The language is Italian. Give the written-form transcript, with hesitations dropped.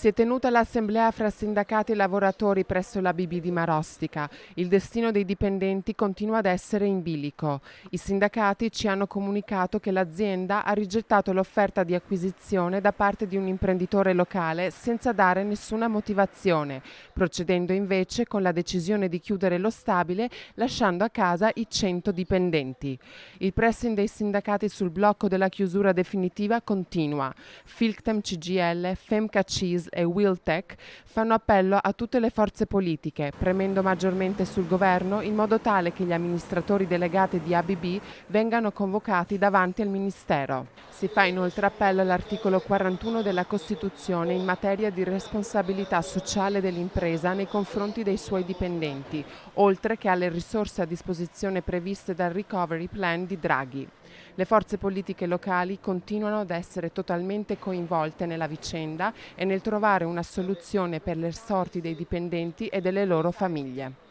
Si è tenuta l'assemblea fra sindacati e lavoratori presso l'ABB di Marostica. Il destino dei dipendenti continua ad essere in bilico. I sindacati ci hanno comunicato che l'azienda ha rigettato l'offerta di acquisizione da parte di un imprenditore locale senza dare nessuna motivazione, procedendo invece con la decisione di chiudere lo stabile lasciando a casa i 100 dipendenti. Il pressing dei sindacati sul blocco della chiusura definitiva continua. Filctem CGIL, Femca CIS e Wiltec fanno appello a tutte le forze politiche, premendo maggiormente sul governo in modo tale che gli amministratori delegati di ABB vengano convocati davanti al Ministero. Si fa inoltre appello all'articolo 41 della Costituzione in materia di responsabilità sociale dell'impresa nei confronti dei suoi dipendenti, oltre che alle risorse a disposizione previste dal Recovery Plan di Draghi. Le forze politiche locali continuano ad essere totalmente coinvolte nella vicenda e nel trovare una soluzione per le sorti dei dipendenti e delle loro famiglie.